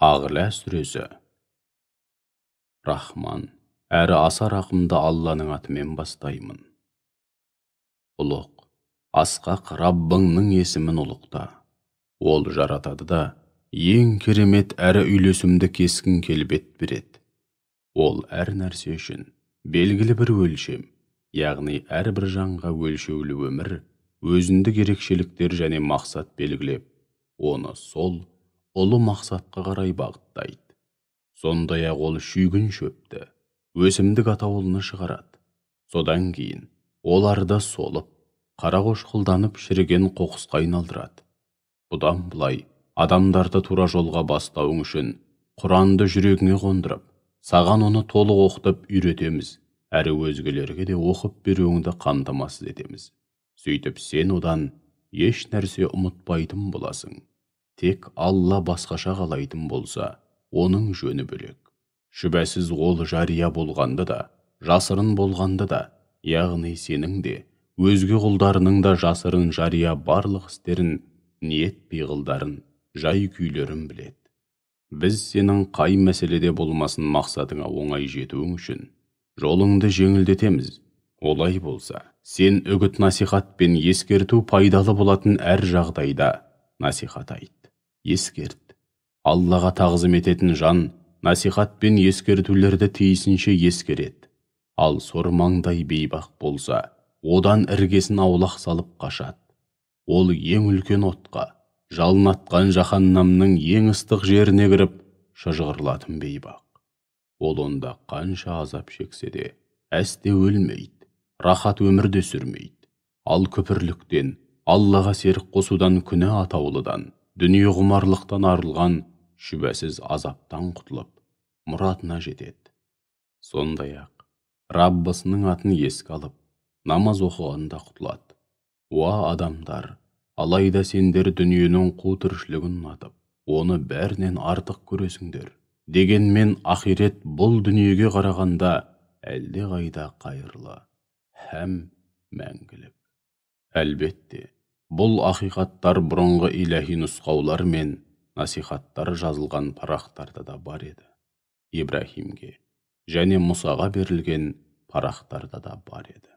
Ағла сүресі. Рахман, әрі аса рақымды Алланың атымен бастаймын. Ұлық, асқақ Раббыңның есімін ұлықта. Ол жаратады да, ең керемет әрі үйлесімді кескін келбет береді. Ол әр нәрсе үшін белгілі бір өлшем, яғни әрбір жанға өлшеулі өмір, өзіндік ерекшеліктер және мақсат белгілеп, оны сол ұлы мақсатқа қарай бағыттайды. Сондай-ақ ол шүйгін шөпті, өсімдік атаулыны шығарады. Содан кейін оларды солып, қарақошқылданып шіріген қоқысқа айналдырады. Бұдан былай адамдарды тура жолға бастауың үшін Құранды жүрегіңе қондырып, саған оны толық оқытып үйретеміз, әрі өзгелерге де оқып беруіңді қамтамасыз етеміз. Сөйтіп сен одан еш нәрсе ұмытпайтын боласың. Тек Алла басқаша қалайтын болса, оның жөні бөлек. Шүбәсіз ол жария болғанды да, жасырын болғанды да, яғни сенің де, өзге құлдарының да жасырын жария барлық істерін, ниет пиғылдарын, жай күйлерін біледі. Біз сенің қай мәселеде болмасын мақсатыңа оңай жетуің үшін жолыңды жеңілдетеміз. Олай болса, сен үгіт насихат пен ескерту пайдалы болатын әр жағдайда насихат айт, ескерт. Аллаға тағзым ететін жан насихат пен ескертулерді тиісінше ескереді. Ал сормаңдай бейбақ болса, одан іргесін аулақ салып қашады. Ол ең үлкен отқа, жалынатқан жаһаннамның ең ыстық жеріне кіріп, шыжғырлатын бейбақ. Ол онда қанша азап шексе де, әсте өлмейді, рахат өмірде сүрмейді. Ал күпірліктен, Аллаға серік қосудан, күнә атаулыдан, дүние құмарлықтан арылған, шүбәсіз азаптан құтылып, мұратына жетеді. Сондай-ақ, Раббысының атын еске алып, намаз оқығанда құтылады. Уа адамдар, алайда сендер дүниенің қу тіршілігін ұнатып, оны бәрінен артық көресіңдер. Дегенмен ақирет бұл дүниеге қарағанда әлде қайда қайырлы, һәм мәңгілік. Әлбетте, бұл ақиқаттар бұрынғы иләһи нұсқаулар мен насихаттар жазылған парақтарда да бар еді. Ибраһимге және Мұсаға берілген парақтарда да бар еді.